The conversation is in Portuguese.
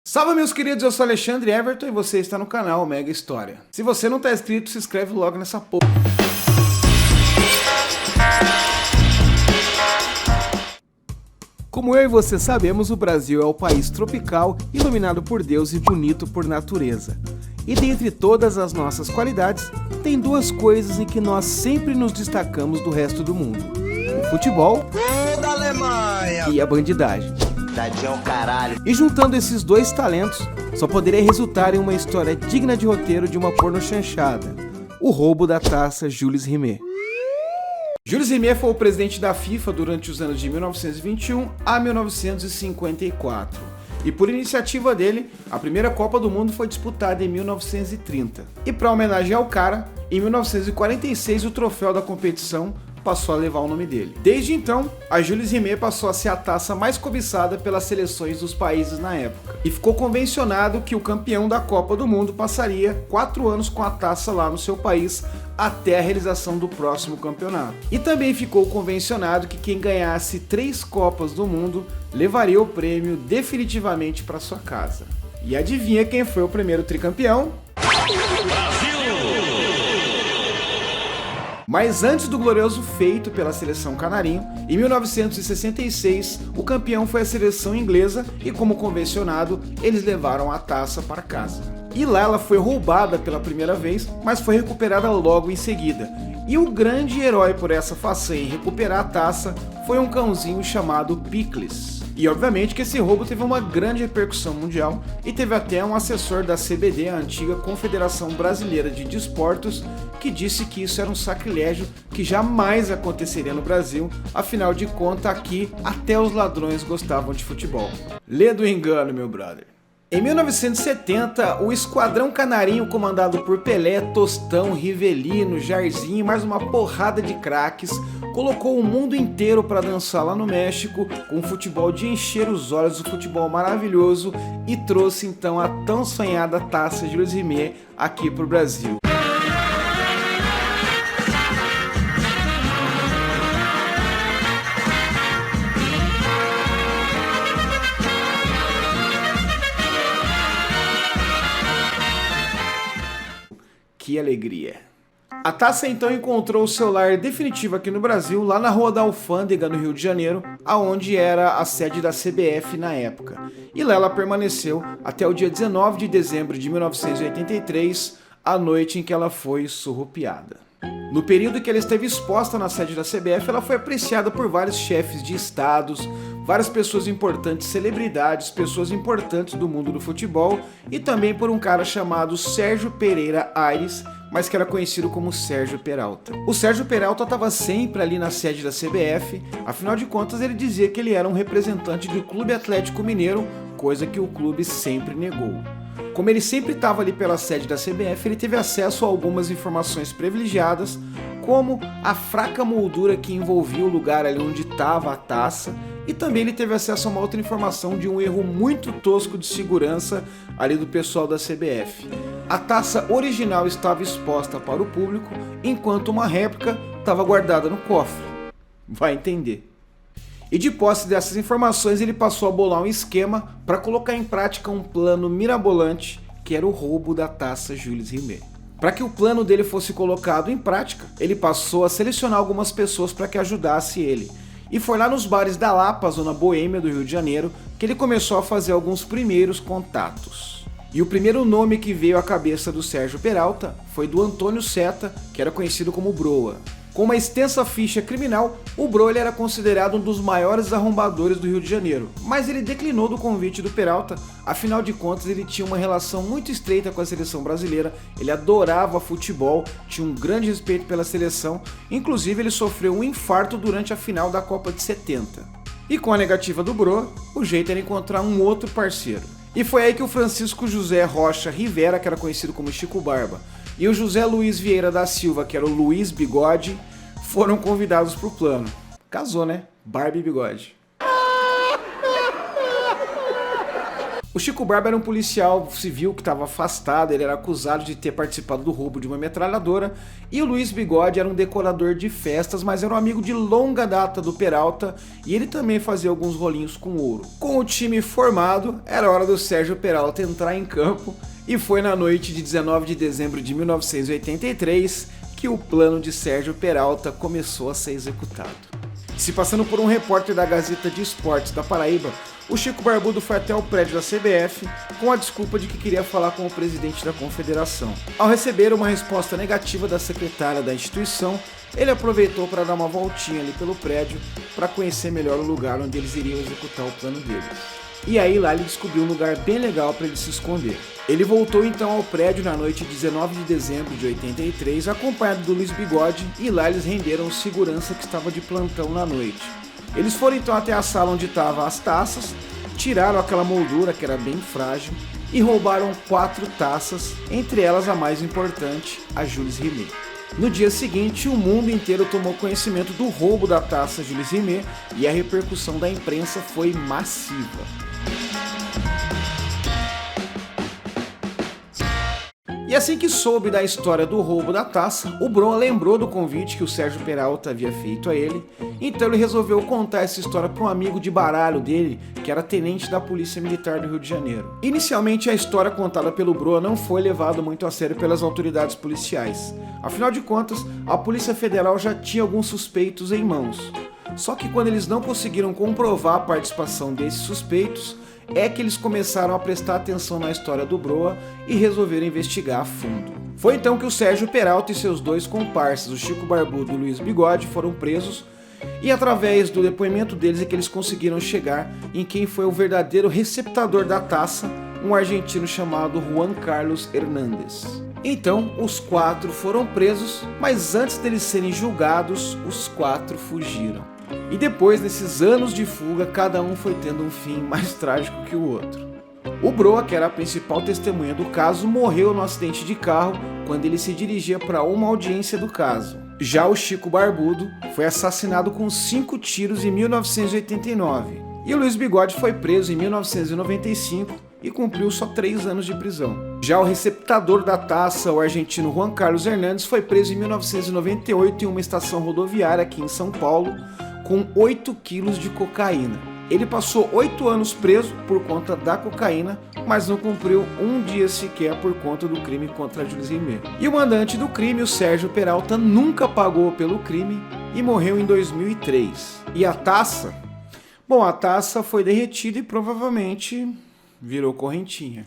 Salve, meus queridos, eu sou Alexandre Everton e você está no canal Mega História. Se você não está inscrito, se inscreve logo nessa porra. Como eu e você sabemos, o Brasil é o país tropical, iluminado por Deus e bonito por natureza. E dentre todas as nossas qualidades, tem duas coisas em que nós sempre nos destacamos do resto do mundo: o futebol da Alemanha e a bandidagem. Tadinho, caralho. E juntando esses dois talentos, só poderia resultar em uma história digna de roteiro de uma pornochanchada: o roubo da taça Jules Rimet. Jules Rimet foi o presidente da FIFA durante os anos de 1921 a 1954. E por iniciativa dele, a primeira Copa do Mundo foi disputada em 1930. E para homenagear o cara, em 1946 o troféu da competição passou a levar o nome dele. Desde então, a Jules Rimet passou a ser a taça mais cobiçada pelas seleções dos países na época. E ficou convencionado que o campeão da Copa do Mundo passaria 4 anos com a taça lá no seu país até a realização do próximo campeonato. E também ficou convencionado que quem ganhasse 3 Copas do Mundo levaria o prêmio definitivamente para sua casa. E adivinha quem foi o primeiro tricampeão? Mas antes do glorioso feito pela seleção canarinho, em 1966, o campeão foi a seleção inglesa e, como convencionado, eles levaram a taça para casa. E lá ela foi roubada pela primeira vez, mas foi recuperada logo em seguida. E o grande herói por essa façanha em recuperar a taça foi um cãozinho chamado Pickles. E obviamente que esse roubo teve uma grande repercussão mundial e teve até um assessor da CBD, a antiga Confederação Brasileira de Desportos, que disse que isso era um sacrilégio que jamais aconteceria no Brasil, afinal de contas aqui até os ladrões gostavam de futebol. Lê do engano, meu brother. Em 1970, o Esquadrão Canarinho, comandado por Pelé, Tostão, Rivelino, Jairzinho e mais uma porrada de craques, colocou o mundo inteiro para dançar lá no México com um futebol de encher os olhos, um futebol maravilhoso, e trouxe então a tão sonhada taça Jules Rimet aqui para o Brasil. Que alegria! A taça então encontrou o seu lar definitivo aqui no Brasil, lá na Rua da Alfândega, no Rio de Janeiro, aonde era a sede da CBF na época. E lá ela permaneceu até o dia 19 de dezembro de 1983, a noite em que ela foi surrupiada. No período que ela esteve exposta na sede da CBF, ela foi apreciada por vários chefes de estados, várias pessoas importantes, celebridades, pessoas importantes do mundo do futebol, e também por um cara chamado Sérgio Pereira Aires, mas que era conhecido como Sérgio Peralta. O Sérgio Peralta estava sempre ali na sede da CBF, afinal de contas ele dizia que ele era um representante do Clube Atlético Mineiro, coisa que o clube sempre negou. Como ele sempre estava ali pela sede da CBF, ele teve acesso a algumas informações privilegiadas, como a fraca moldura que envolvia o lugar ali onde estava a taça, e também ele teve acesso a uma outra informação de um erro muito tosco de segurança ali do pessoal da CBF. A taça original estava exposta para o público, enquanto uma réplica estava guardada no cofre. Vai entender. E de posse dessas informações, ele passou a bolar um esquema para colocar em prática um plano mirabolante, que era o roubo da taça Jules Rimet. Para que o plano dele fosse colocado em prática, ele passou a selecionar algumas pessoas para que ajudasse ele. E foi lá nos bares da Lapa, zona boêmia do Rio de Janeiro, que ele começou a fazer alguns primeiros contatos. E o primeiro nome que veio à cabeça do Sérgio Peralta foi do Antônio Seta, que era conhecido como Broa. Com uma extensa ficha criminal, o Broa era considerado um dos maiores arrombadores do Rio de Janeiro, mas ele declinou do convite do Peralta, afinal de contas ele tinha uma relação muito estreita com a seleção brasileira, ele adorava futebol, tinha um grande respeito pela seleção, inclusive ele sofreu um infarto durante a final da Copa de 70. E com a negativa do Broa, o jeito era encontrar um outro parceiro. E foi aí que o Francisco José Rocha Rivera, que era conhecido como Chico Barba, e o José Luiz Vieira da Silva, que era o Luiz Bigode, foram convidados para o plano. Casou, né? Barba e bigode. O Chico Barba era um policial civil que estava afastado, ele era acusado de ter participado do roubo de uma metralhadora, e o Luiz Bigode era um decorador de festas, mas era um amigo de longa data do Peralta, e ele também fazia alguns rolinhos com ouro. Com o time formado, era hora do Sérgio Peralta entrar em campo, e foi na noite de 19 de dezembro de 1983 que o plano de Sérgio Peralta começou a ser executado. Se passando por um repórter da Gazeta de Esportes da Paraíba, o Chico Barbudo foi até o prédio da CBF com a desculpa de que queria falar com o presidente da confederação. Ao receber uma resposta negativa da secretária da instituição, ele aproveitou para dar uma voltinha ali pelo prédio para conhecer melhor o lugar onde eles iriam executar o plano deles. E aí lá ele descobriu um lugar bem legal para ele se esconder. Ele voltou então ao prédio na noite de 19 de dezembro de 83, acompanhado do Luiz Bigode, e lá eles renderam o segurança que estava de plantão na noite. Eles foram então até a sala onde estavam as taças, tiraram aquela moldura que era bem frágil e roubaram 4 taças, entre elas a mais importante, a Jules Rimet. No dia seguinte, o mundo inteiro tomou conhecimento do roubo da taça Jules Rimet e a repercussão da imprensa foi massiva. E assim que soube da história do roubo da taça, o Broa lembrou do convite que o Sérgio Peralta havia feito a ele, então ele resolveu contar essa história para um amigo de baralho dele, que era tenente da Polícia Militar do Rio de Janeiro. Inicialmente, a história contada pelo Broa não foi levada muito a sério pelas autoridades policiais. Afinal de contas, a Polícia Federal já tinha alguns suspeitos em mãos. Só que quando eles não conseguiram comprovar a participação desses suspeitos, é que eles começaram a prestar atenção na história do Broa e resolveram investigar a fundo. Foi então que o Sérgio Peralta e seus 2 comparsas, o Chico Barbudo e o Luiz Bigode, foram presos, e através do depoimento deles é que eles conseguiram chegar em quem foi o verdadeiro receptador da taça, um argentino chamado Juan Carlos Hernández. Então, os 4 foram presos, mas antes deles serem julgados, os 4 fugiram. E depois desses anos de fuga, cada um foi tendo um fim mais trágico que o outro. O Broa, que era a principal testemunha do caso, morreu no acidente de carro quando ele se dirigia para uma audiência do caso. Já o Chico Barbudo foi assassinado com 5 tiros em 1989. E o Luiz Bigode foi preso em 1995 e cumpriu só 3 anos de prisão. Já o receptador da taça, o argentino Juan Carlos Hernández, foi preso em 1998 em uma estação rodoviária aqui em São Paulo, com 8 quilos de cocaína. Ele passou 8 anos preso por conta da cocaína, mas não cumpriu um dia sequer por conta do crime contra a Jules Rimet. E o mandante do crime, o Sérgio Peralta, nunca pagou pelo crime e morreu em 2003. E a taça? Bom, a taça foi derretida e provavelmente virou correntinha.